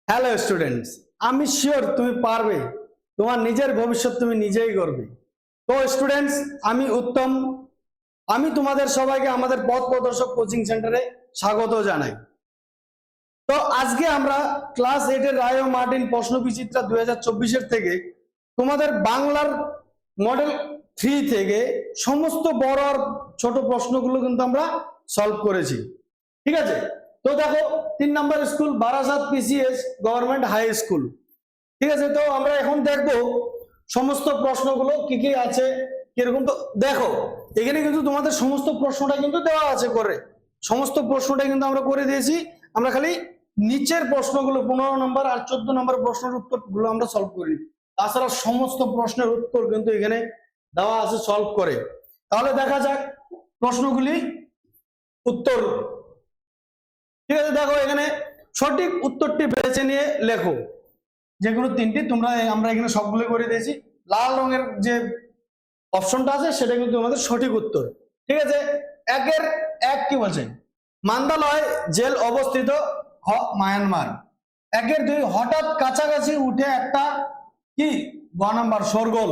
Hello students, আমি sure তুমি পারবে। তোমার নিজের ভবিষ্যৎ তুমি নিজেই করবে। তো স্টুডেন্টস, আমি উত্তম। আমি তোমাদের সবাইকে আমাদের পথ প্রদর্শক কোচিং সেন্টারে স্বাগত জানাই। তো আজকে আমরা ক্লাস 8 এর রায় ও মার্টিন প্রশ্ন বিচিত্রা 2024 থেকে তোমাদের বাংলার মডেল 3 থেকে সমস্ত বড় আর ছোট প্রশ্নগুলো কিন্তু আমরা সলভ করেছি। ঠিক আছে, তো দেখো 3 number school Barasat PCS government high school. ঠিক আছে, তো আমরা এখন দেখবো সমস্ত প্রশ্নগুলো কি কি আছে কিরকম। তো দেখো এখানে কিন্তু তোমাদের সমস্ত প্রশ্নটা কিন্তু দেওয়া আছে করে, সমস্ত প্রশ্নটা কিন্তু আমরা করে দিয়েছি। আমরা খালি নিচের প্রশ্নগুলো 15 নম্বর আর 14 নম্বর প্রশ্নের উত্তরগুলো আমরা সলভ করি। তাছাড়া সমস্ত প্রশ্নের উত্তর কিন্তু এখানে দেওয়া আছে সলভ করে। তাহলে দেখা যাক প্রশ্নগুলি উত্তর। ঠিক আছে, দেখো এখানে সঠিক উত্তরটি বেছে নিয়ে লেখো। যেগুলো তিনটি আমরা এখানে সবগুলো করে দিয়েছি। লাল রঙের যে অপশনটা আছে সেটা কিন্তু আমাদের সঠিক উত্তর। ঠিক আছে, একের এক কি বলছে? মান্দালয় জেল অবস্থিত মায়ানমার। একের দুই হঠাৎ কাছাকাছি উঠে একটা কি গ নাম্বার শোরগোল।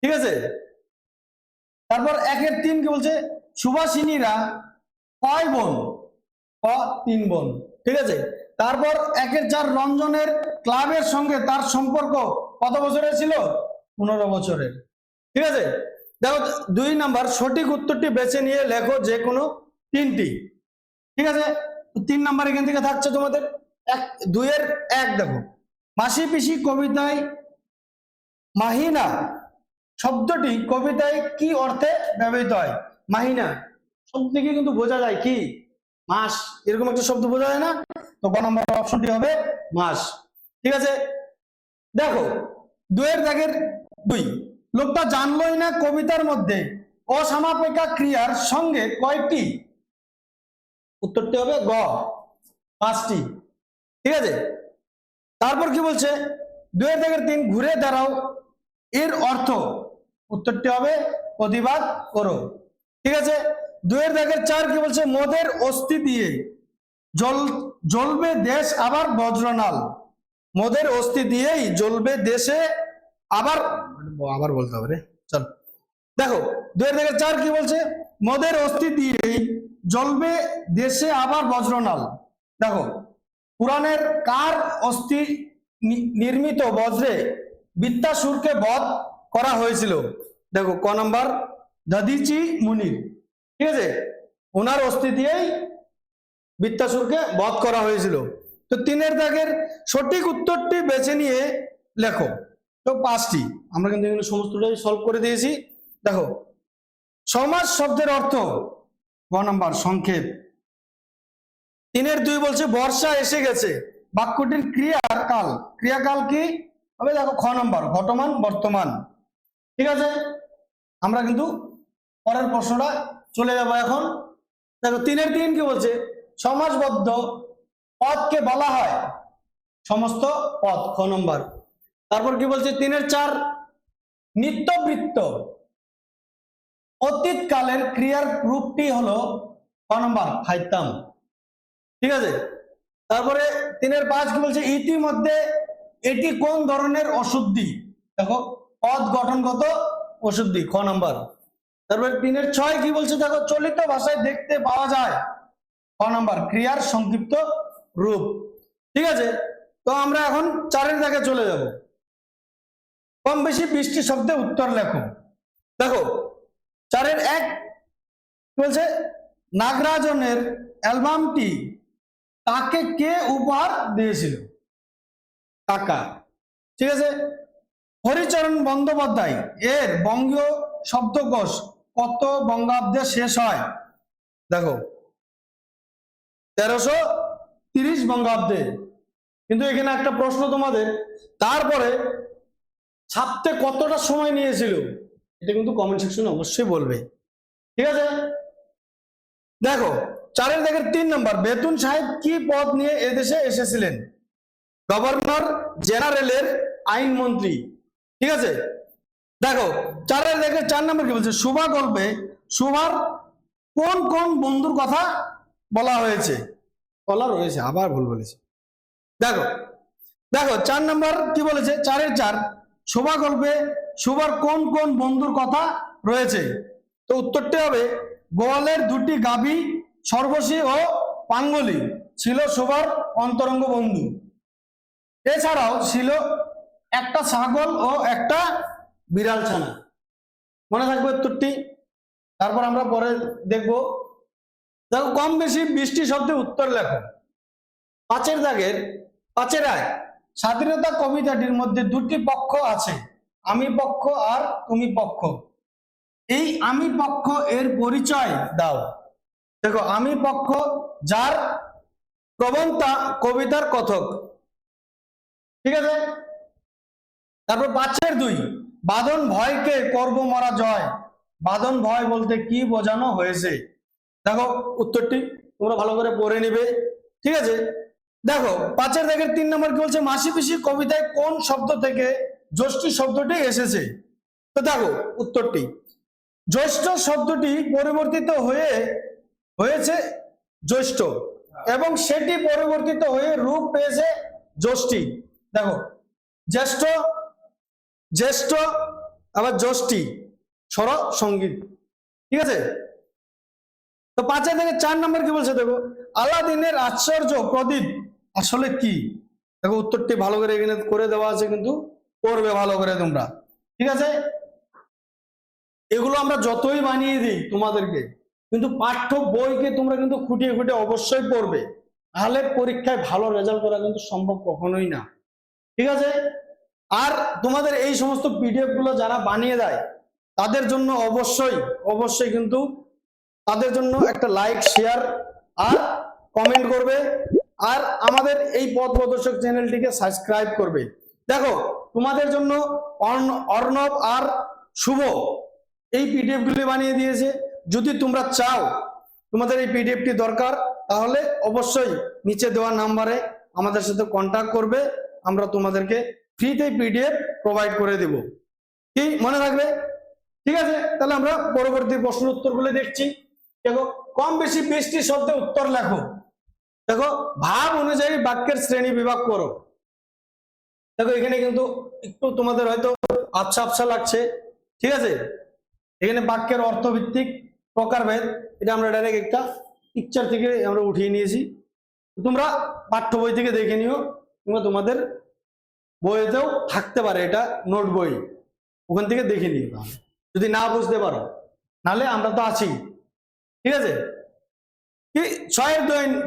ঠিক আছে, তারপর একের তিন কি বলছে? সুভাষিনীরা কয় বোন? ক 3 বোন। ঠিক আছে, তারপর একের চার রঞ্জনের ক্লাবের সঙ্গে তার সম্পর্ক কত বছরের ছিল? 15 বছরের। ঠিক আছে, দেখো 2 নাম্বার সঠিক উত্তরটি বেছে নিয়ে লেখো যে কোনো তিনটি। ঠিক আছে, 3 নাম্বার এখান থেকে থাকছে তোমাদের 2 এর 1। দেখো মাসি পিসি কবিতায় মাহিনা শব্দটি কবিতায় কি অর্থে ব্যবহৃত হয়? মাহিনা শব্দ থেকে কিন্তু বোঝা যায় কি মাস, এরকম একটা শব্দ বোঝা যায় না? তো গ নম্বর অপশনটি হবে মাস। ঠিক আছে, দেখো 2 এর দাগের 2, লোকটা জানলই না কবিতার মধ্যে অসমাপিকা ক্রিয়ার সঙ্গে কয়টি? উত্তরটি হবে গ 5টি। ঠিক আছে, তারপর কি বলছে? 2 এর দাগের 3, ঘুরে দাঁড়াও এর অর্থ? উত্তরটি হবে প্রতিবাদ করো। ঠিক আছে, 2 এর দাগের 4 কি বলছে? মদের অস্থি দিয়ে জ্বলবে দেশ আবার বজ্রনাল। মদের অস্থি দিয়েই জ্বলবে দেশে আবার আবার বলতে হবে রে। চল দেখো 2 এর দাগের 4 কি বলছে? মদের অস্থি দিয়েই জ্বলবে দেশে আবার বজ্রনাল। দেখো পুরাণের কার অস্থি নির্মিত বজ্রে বিদ্যাসুরকে বধ করা হয়েছিল? দেখো ক নাম্বার দধিচি মুনির। ঠিক আছে, ওনার অস্থি দিয়েই বিদ্যাসুরকে বধ করা হয়েছিল। তো 3 এর দাগের সঠিক উত্তরটি বেছে নিয়ে লেখো। তো 5টি আমরা কিন্তু এগুলো সমস্তটাই সলভ করে দিয়েছি। দেখো সমাজ শব্দের অর্থ গ নাম্বার সংক্ষেপ। 3 এর 2 বলছে বর্ষা এসে গেছে। বাক্যটির ক্রিয়াকাল, ক্রিয়াকাল কি হবে? দেখো খ নাম্বার ঘটমান বর্তমান। ঠিক আছে, আমরা কিন্তু পরের প্রশ্নটা চলে যাব এখন। দেখো 3 এর 3 কি বলছে? সমাসবদ্ধ পদকে বলা হয় সমস্ত পদ, খ নম্বর। তারপর কি বলছে? 3 এর 4 নিত্যবৃত্ত অতীত কালের ক্রিয়ার রূপটি হলো ক নম্বর খাইতাম। ঠিক আছে, তারপরে 3 এর 5 কি বলছে? ইতিমধ্যে এটি কোন ধরনের অশুদ্ধি? দেখো পদ গঠনগত অশুদ্ধি, খ নম্বর। তারপরে 3 এর 6 কি বলছে? দেখো চলিত ভাষায় দেখতে পাওয়া যায় ক নম্বর ক্রিয়ার সংক্ষিপ্ত রূপ। ঠিক আছে, তো আমরা এখন 4 এর দাগে চলে যাব। কম বেশি 20টি শব্দে উত্তর লেখো। দেখো 4 এর 1 বলছে নাগরাজনের অ্যালবামটি তাকে কে উপহার দিয়েছিল? কাকা। ঠিক আছে, হরিচরণ বন্দ্যোপাধ্যায় এর বঙ্গীয় শব্দকোষ কত বঙ্গাব্দে শেষ হয়? দেখো 1330 বঙ্গাব্দে। কিন্তু এখানে একটা প্রশ্ন তোমাদের, তারপরে ছাপতে কতটা সময় নিয়েছিল? এটা কিন্তু কমেন্ট সেকশনে অবশ্যই বলবে। ঠিক আছে, দেখো 4 এর দাগের 3 নম্বর বেতুন সাহেব কি পদ নিয়ে এদেশে এসেছিলেন? গভর্নর জেনারেলের আইনমন্ত্রী। ঠিক আছে, দেখো 4 এর দাগের 4 নম্বর কি বলছে? শোভা গল্পে শোভার কোন কোন বন্ধুর কথা বলা হয়েছে? বলা রয়েছে, আবার ভুল বলেছে। দেখো দেখো 4 নম্বর কি বলেছে, 4-এর 4, শোভা গল্পে শোভার কোন কোন বন্ধুর কথা রয়েছে? তো উত্তরটি হবে গোয়ালের 2টি গাভী সর্বশী ও পাঙ্গলি ছিল শোভার অন্তরঙ্গ বন্ধু। এছাড়াও ছিল একটা ছাগল ও একটা বিড়াল ছানা। মনে থাকবে উত্তরটি। তারপর আমরা পরে দেখব। দেখো কম বেশি 20টি শব্দে উত্তর লেখো। 5-এর 1, স্বাধীনতা কবিতাটির মধ্যে 2টি পক্ষ আছে, আমি পক্ষ আর তুমি পক্ষ। এই আমি পক্ষ এর পরিচয় দাও। দেখো আমি পক্ষ যার প্রবণতা কবিতার কথক। ঠিক আছে। তারপর 5-এর 2, বাঁধন ভয়কে করব মরা জয়। বাঁধন ভয় বলতে কি বোঝানো হয়েছে? দেখো উত্তরটি তোমরা ভালো করে পড়ে নিবে। ঠিক আছে। দেখো 5-এর 3 নম্বর কি বলছে, মাসি পিসি কবিতায় কোন শব্দ থেকে জ্যৈষ্ঠ শব্দটি এসেছে? তো দেখো উত্তরটি, জ্যৈষ্ঠ শব্দটি পরিবর্তিত হয়েছে জ্যৈষ্ঠ এবং সেটি পরিবর্তিত হয়ে রূপ পেয়েছে জ্যৈষ্ঠী। দেখো জ্যেষ্ঠ, জ্যেষ্ঠ, আবার জ্যৈষ্ঠী স্বর সঙ্গীত। ঠিক আছে। তো 5-এর 4 নম্বর কি বলছে, দেখো আলাদিনের আশ্চর্য প্রদীপ আসলে কি? দেখো উত্তরটি ভালো করে এখানে করে দেওয়া আছে, কিন্তু পড়বে ভালো করে তোমরা। ঠিক আছে। এগুলো আমরা যতই বানিয়ে দিই তোমাদেরকে, কিন্তু পাঠ্য বইকে তোমরা কিন্তু খুঁটিয়ে খুঁটিয়ে অবশ্যই পড়বে, তাহলে পরীক্ষায় ভালো রেজাল্ট করা কিন্তু সম্ভব কখনোই না। ঠিক আছে। আর তোমাদের এই সমস্ত পিডিএফ গুলো যারা বানিয়ে দেয় তাদের জন্য অবশ্যই কিন্তু তাদের জন্য একটা লাইক, শেয়ার আর কমেন্ট করবে, আর আমাদের এই পথ প্রদর্শক চ্যানেলটিকে সাবস্ক্রাইব করবে। দেখো তোমাদের জন্য অর্ণব আর শুভ এই পিডিএফ গুলি বানিয়ে দিয়েছে। যদি তোমরা চাও তোমাদের এই পিডিএফটি দরকার, তাহলে অবশ্যই নিচে দেওয়া নাম্বারে আমাদের সাথে কন্ট্যাক্ট করবে, আমরা তোমাদেরকে ফ্রিতে পিডিএফ প্রোভাইড করে দেব। কি মনে থাকবে? ঠিক আছে। তাহলে আমরা পরবর্তী প্রশ্ন উত্তরগুলো দেখছি। দেখো কম বেশি 20টি শব্দে উত্তর লেখো। দেখো ভাব অনুযায়ী বাক্যের শ্রেণী বিভাগ করো। দেখো এখানে কিন্তু একটু তোমাদের হয়তো আবছা আবছা লাগছে। ঠিক আছে। এখানে বাক্যের অর্থভিত্তিক প্রকারভেদ, এটা আমরা ডাইরেক্ট একটা পিকচার থেকে আমরা উঠিয়ে নিয়েছি। তোমরা পাঠ্য বই থেকে দেখে নিও, তোমরা তোমাদের বইতেও থাকতে পারে, এটা নোট বই, ওখান থেকে দেখে নিও যদি না বুঝতে পারো, নাহলে আমরা তো আছি। ঠিক আছে। কি 6-এর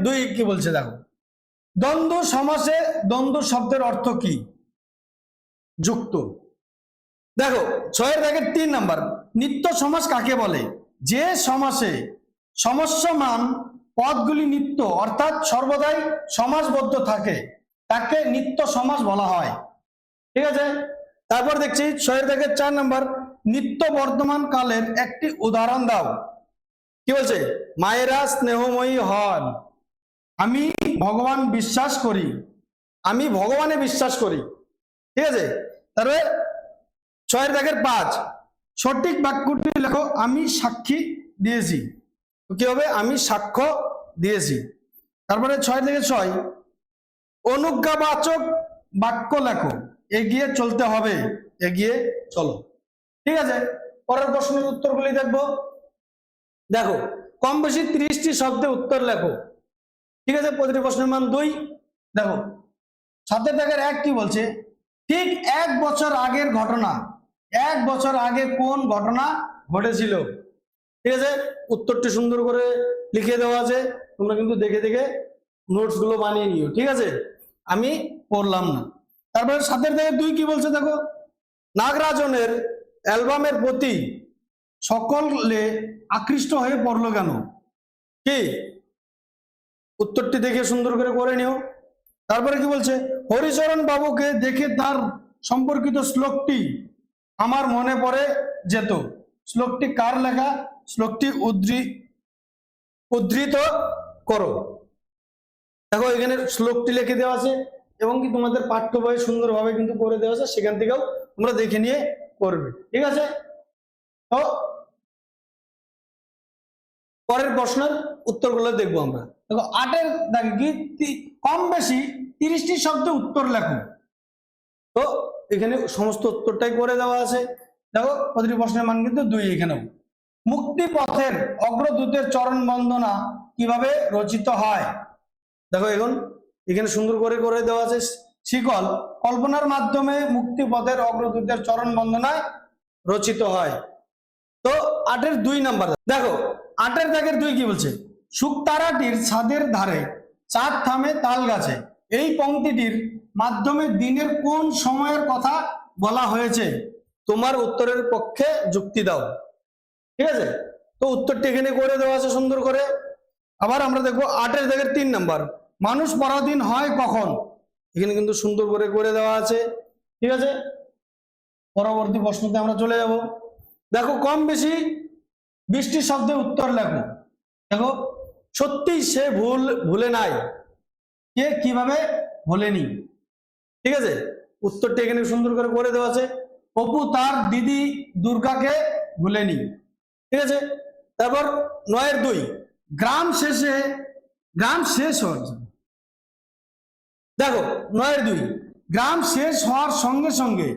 2 কি বলছে, দেখো দ্বন্দ্ব সমাসে দ্বন্দ্ব শব্দের অর্থ কি? যুক্ত। দেখো 6-এর 3 নম্বর, নিত্য সমাস কাকে বলে? যে সমাসে সমস্যমান পদগুলি নিত্য অর্থাৎ সর্বদাই সমাসবদ্ধ থাকে তাকে নিত্য সমাস বলা হয়। ঠিক আছে। তারপর দেখছি 6-এর 4 নম্বর, নিত্য বর্তমান কালের একটি উদাহরণ দাও। কি বলছে? মায়েরা স্নেহময়ী হন, আমি ভগবান বিশ্বাস করি, আমি ভগবানে বিশ্বাস করি। ঠিক আছে। তারপরে 6-এর 5, সঠিক বাক্যটি লেখো, আমি সাক্ষী দিয়েছি। কি হবে? আমি সাক্ষ্য দিয়েছি। তারপরে 6-এর 6, অনুজ্ঞাবাচক বাক্য লেখো, এগিয়ে চলতে হবে, এগিয়ে চলো। ঠিক আছে। পরের প্রশ্নের উত্তরগুলি দেখবো। দেখো কম বেশি 30টি শব্দে উত্তর লেখো। ঠিক আছে। প্রতিটি প্রশ্নের মান 2। দেখো 7-এর 1 কি বলছে, ঠিক 1 বছর আগের ঘটনা, 1 বছর আগে কোন ঘটনা ঘটেছিল? ঠিক আছে। উত্তরটি সুন্দর করে লিখে দেওয়া আছে, তোমরা কিন্তু দেখে দেখে নোটস গুলো বানিয়ে নিও। ঠিক আছে। আমি পড়লাম না। তারপরে 7-এর 2 কি বলছে, দেখো নাগরাজনের অ্যালবামের প্রতি সকলে আকৃষ্ট হয়ে পড়লো কেন? কি উত্তরটি দেখে সুন্দর করে করে নিও। তারপরে কি বলছে, হরিচরণ বাবুকে দেখে তার সম্পর্কিত শ্লোকটি আমার মনে পড়ে যেত। শ্লোকটি কার লেখা? শ্লোকটি উদ্ধৃত করো। দেখো এখানে শ্লোকটি লিখে দেওয়া আছে এবং কি তোমাদের পাঠ্য বই সুন্দরভাবে কিন্তু করে দেওয়া আছে, সেখান থেকেও তোমরা দেখে নিয়ে করবে। ঠিক আছে। তো পরের প্রশ্নের উত্তরগুলো দেখবো আমরা। দেখো 8-এর কি, কম বেশি 30টি শব্দে উত্তর লেখো। তো এখানে সমস্ত উত্তরটাই করে দেওয়া আছে। দেখো প্রতিটি প্রশ্নের মান কিন্তু 2 এখানেও। মুক্তি পথের অগ্রদূতের চরণ বন্দনা কিভাবে রচিত হয়? দেখো এখন এখানে সুন্দর করে করে দেওয়া আছে। শিকল কল্পনার মাধ্যমে মুক্তি পথের অগ্রদূতের চরণ বন্দনায় রচিত হয়। তো 8-এর 2 নাম্বার দেখো, 8-এর দাগের 2 কি বলছে? শুকতারাটির ছাদের ধারে চাঁদ থামে তাল গাছে, এই পংক্তিটির মাধ্যমে দিনের কোন সময়ের কথা বলা হয়েছে? তোমার উত্তরের পক্ষে যুক্তি দাও। ঠিক আছে, তো উত্তরটি এখানে করে দেওয়া আছে সুন্দর করে। আবার আমরা দেখবো 8-এর দাগের 3 নাম্বার, মানুষ পরাধীন হয় কখন? এখানে কিন্তু সুন্দর করে করে দেওয়া আছে। ঠিক আছে, পরবর্তী প্রশ্নতে আমরা চলে যাব। দেখো কম বেশি 20টি শব্দে উত্তর লেখো। দেখো সত্যি সে ভুলে নাই, কে কিভাবে ভোলেনি? ঠিক আছে, উত্তরটা এখানে সুন্দর করে করে দেওয়া আছে। অপু তার দিদি দুর্গাকে ভুলেনি। ঠিক আছে, তারপর 9-এর 2, গ্রাম শেষ হচ্ছে। দেখো 9-এর 2, গ্রাম শেষ হওয়ার সঙ্গে সঙ্গে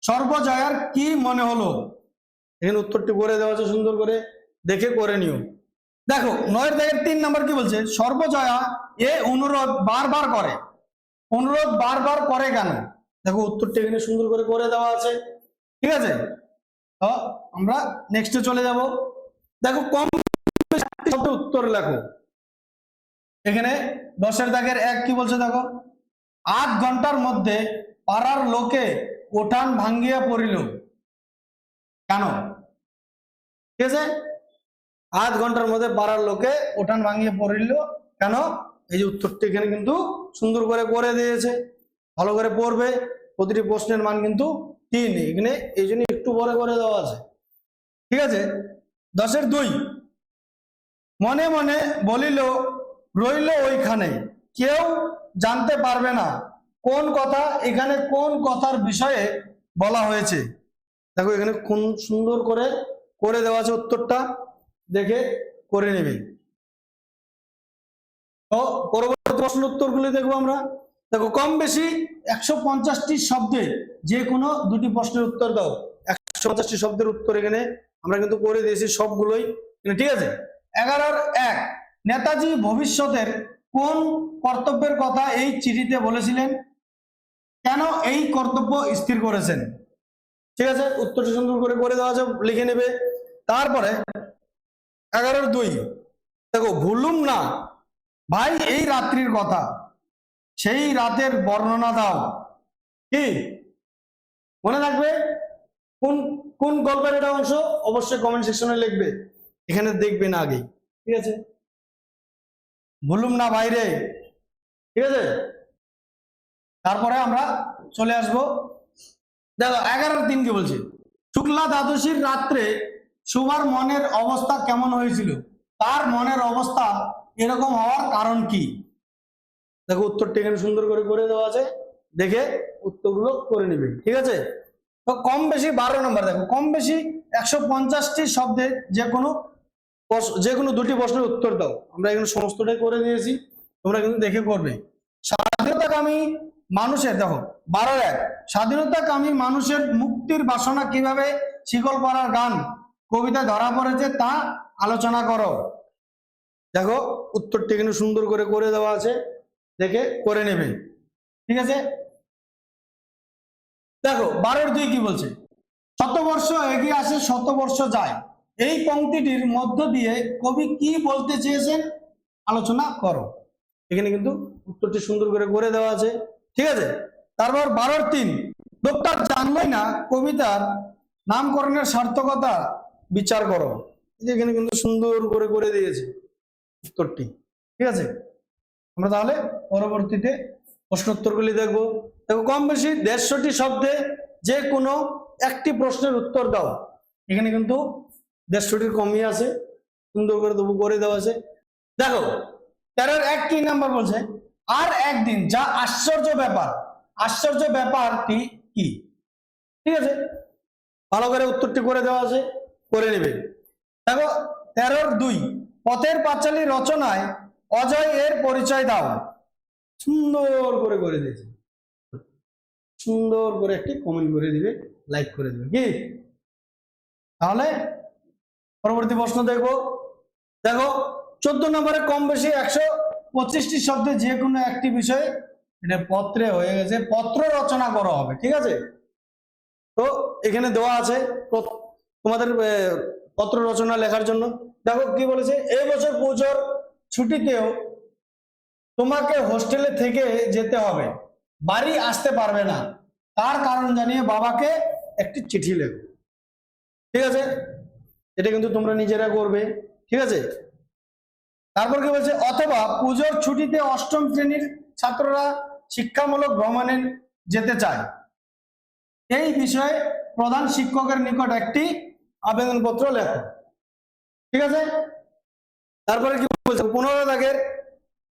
সর্বজয়ার কি মনে হলো? এখানে উত্তরটি করে দেওয়া আছে সুন্দর করে, দেখে করে নিও। দেখো 9-এর দাগের 3 নাম্বার কি বলছে? সর্বজয়া এ অনুরোধ বারবার করে। অনুরোধ বারবার করে কেন? দেখো উত্তরটি এখানে সুন্দর করে করে দেওয়া আছে। ঠিক আছে, তো আমরা নেক্সটে চলে যাব। দেখো কম শব্দে উত্তর লেখো। এখানে 10-এর দাগের 1 কি বলছে? দেখো 8 ঘন্টার মধ্যে পাড়ার লোকে উঠান ভাঙ্গিয়া পড়িল কেন? ঠিক আছে, 8 ঘন্টার মধ্যে পাড়ার লোকে উঠান ভাঙ্গিয়ে পড়িল কেন? এই যে উত্তরটি এখানে কিন্তু সুন্দর করে করে দিয়েছে, ভালো করে পড়বে। প্রতিটি প্রশ্নের মান কিন্তু 3, এখানে এই জন্য একটু বড় করে দেওয়া আছে। ঠিক আছে, 10-এর 2, মনে মনে বলিল রইল ওইখানে, কেউ জানতে পারবে না কোন কথা, এখানে কোন কথার বিষয়ে বলা হয়েছে? দেখো এখানে কোন সুন্দর করে করে দেওয়া আছে, উত্তরটা দেখে করে নেবে। তো পরবর্তী প্রশ্ন উত্তরগুলি দেখবো আমরা। দেখো কম বেশি 150টি শব্দে যে কোনো 2টি প্রশ্নের উত্তর দাও। 150টি শব্দের উত্তর এখানে আমরা কিন্তু করে দিয়েছি সবগুলোই। ঠিক আছে, 11-এর 1, নেতাজি ভবিষ্যতের কোন কর্তব্যের কথা এই চিঠিতে বলেছিলেন? কেন এই কর্তব্য স্থির করেছেন? ঠিক আছে, উত্তরটি সুন্দর করে করে দেওয়া আছে, লিখে নেবে। তারপরে 11-এর 2, দেখো ভুলুম না ভাই এই রাত্রির কথা, সেই রাতের বর্ণনা দাও। কি মনে থাকবে? কোন কোন গল্পের এটা অংশ? অবশ্যই কমেন্ট সেকশনে লিখবে, এখানে দেখবে না আগে। ঠিক আছে, ভুলুম না বাইরে। ঠিক আছে, তারপরে আমরা চলে আসব। দেখো 11-এর 3 কি বলছে? শুক্লা দ্বাদশীর রাত্রে সুমার মনের অবস্থা কেমন হয়েছিল? তার মনের অবস্থা এরকম হওয়ার কারণ কি? দেখো উত্তরটি এখানে সুন্দর করে করে দেওয়া আছে, দেখে উত্তরগুলো করে নেবে। ঠিক আছে, তো কম বেশি 12 নম্বর। দেখো কম বেশি 150টি শব্দে যে কোনো 2টি প্রশ্নের উত্তর দাও। আমরা এখানে সমস্তটাই করে দিয়েছি, তোমরা কিন্তু দেখে করবে। স্বাধীনতাকামী মানুষের, দেখো 12-এর 1, স্বাধীনতাকামী মানুষের মুক্তির বাসনা কিভাবে শিকল পরার গান কবিতায় ধরা পড়েছে তা আলোচনা করো। দেখো উত্তরটি এখানে সুন্দর করে করে দেওয়া আছে, দেখে করে নেবে। ঠিক আছে, দেখো 12-এর 2 কি বলছে? শতবর্ষ এগিয়ে আসে শতবর্ষ যায়, এই পংক্তিটির মধ্য দিয়ে কবি কি বলতে চেয়েছেন আলোচনা করো। এখানে কিন্তু উত্তরটি সুন্দর করে করে দেওয়া আছে। ঠিক আছে, তারপর 12-এর 3, লোকটা জানলই না কবিতার নামকরণের সার্থকতা বিচার করো। এখানে কিন্তু সুন্দর করে করে দিয়েছে উত্তরটি। ঠিক আছে, আমরা তাহলে পরবর্তীতে প্রশ্নোত্তরগুলি দেখবো। দেখো কম বেশি 150টি শব্দে যে কোনো একটি প্রশ্নের উত্তর দাও। এখানে কিন্তু 150টির কমই আছে, সুন্দর করে তবু করে দেওয়া আছে। দেখো 13-এর 1 কি নাম্বার বলছে? আর একদিন, যা আশ্চর্য ব্যাপার। আশ্চর্য ব্যাপারটি কি? ঠিক আছে, ভালো করে উত্তরটি করে দেওয়া আছে, করে নেবে। দেখো 13-এর 2, পথের পাঁচালী রচনায় অজয় এর পরিচয় দাও। সুন্দর করে করে দিয়েছে। সুন্দর করে একটি কমেন্ট করে দিবে, লাইক করে দিবে। কি তাহলে পরবর্তী প্রশ্ন দেখবো। দেখো 14 নম্বরে কম বেশি 125টি শব্দে যে কোনো একটি বিষয়ে, এটা পত্রে হয়ে গেছে, পত্র রচনা করা হবে। ঠিক আছে, তো এখানে দেওয়া আছে তোমাদের পত্র রচনা লেখার জন্য। দেখো কি বলেছে, এই বছর পুজোর ছুটিতেও তোমাকে হোস্টেলে থেকে যেতে হবে, বাড়ি আসতে পারবে না, তার কারণ জানিয়ে বাবাকে একটি চিঠি লেখো। ঠিক আছে, এটা কিন্তু তোমরা নিজেরা করবে। ঠিক আছে, তারপর কি বলছে, অথবা পুজোর ছুটিতে অষ্টম শ্রেণীর ছাত্ররা শিক্ষামূলক ভ্রমণে যেতে চায়, এই বিষয়ে প্রধান শিক্ষকের নিকট একটি আবেদনপত্র লেখো। ঠিক আছে, তারপরে কি বলছে, 15 দাগের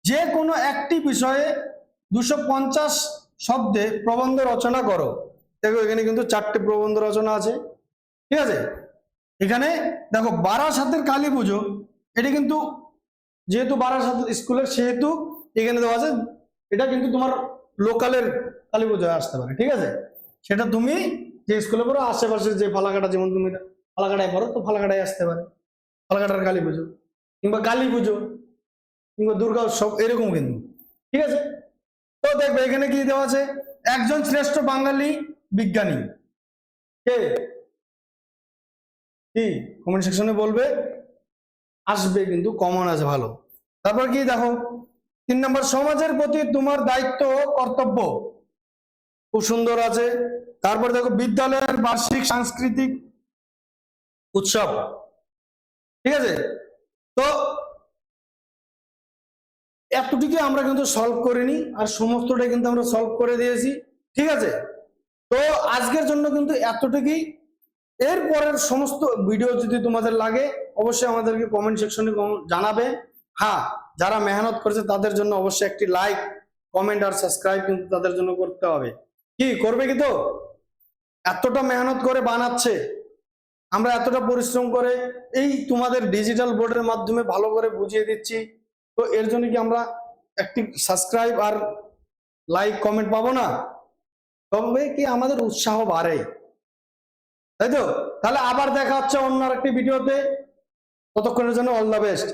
যে কোনো একটি বিষয়ে 250 শব্দে প্রবন্ধ রচনা করো। দেখো এখানে কিন্তু 4টে প্রবন্ধ রচনা আছে। ঠিক আছে, এখানে দেখো বারাসাতের কালী পুজো, এটি কিন্তু যেহেতু বারাসাত স্কুলের সেহেতু এখানে দেওয়া আছে, এটা কিন্তু তোমার লোকালের কালী পুজোয় আসতে পারে। ঠিক আছে, সেটা তুমি যে স্কুলে পড়ো আশেপাশে যে ফালাকাটা, যেমন তুমি ফালাকাটায় পড়ো তো ফালাকাটায় আসতে পারে ফালাকাটার কালী পুজো, কিংবা কালী পুজো, কিংবা দুর্গা উৎসব, এরকম কিন্তু। ঠিক আছে, তো দেখবে এখানে কি দেওয়া আছে, একজন শ্রেষ্ঠ বাঙালি বিজ্ঞানী কে, কি কমেন্ট সেকশনে বলবে, আসবে কিন্তু কমন আছে ভালো। তারপর কি দেখো 3 নম্বর, সমাজের প্রতি তোমার দায়িত্ব ও কর্তব্য, খুব সুন্দর আছে। তারপর দেখো বিদ্যালয়ের বার্ষিক সাংস্কৃতিক উৎসব। ঠিক আছে, তো এতটুকু আমরা কিন্তু সলভ করিনি, আর সমস্তটা কিন্তু আমরা সলভ করে দিয়েছি। ঠিক আছে, তো আজকের জন্য কিন্তু এতটুকুই। এরপরের সমস্ত ভিডিও যদি তোমাদের লাগে অবশ্যই আমাদেরকে কমেন্ট সেকশনে জানাবে। হ্যাঁ, যারা মেহনত করেছে তাদের জন্য অবশ্যই একটি লাইক, কমেন্ট আর সাবস্ক্রাইব কিন্তু তাদের জন্য করতে হবে। কি করবে কি, তো এতটা মেহনত করে বানাচ্ছে, আমরা এতটা পরিশ্রম করে এই তোমাদের ডিজিটাল বোর্ডের মাধ্যমে ভালো করে বুঝিয়ে দিচ্ছি, তো এর জন্য কি আমরা একটি সাবস্ক্রাইব আর লাইক কমেন্ট পাবো না? তবে কি আমাদের উৎসাহ বাড়ে, তাই তো? তাহলে আবার দেখা হচ্ছে অন্য আরেকটি ভিডিওতে, ততক্ষণের জন্য অল দ্য বেস্ট।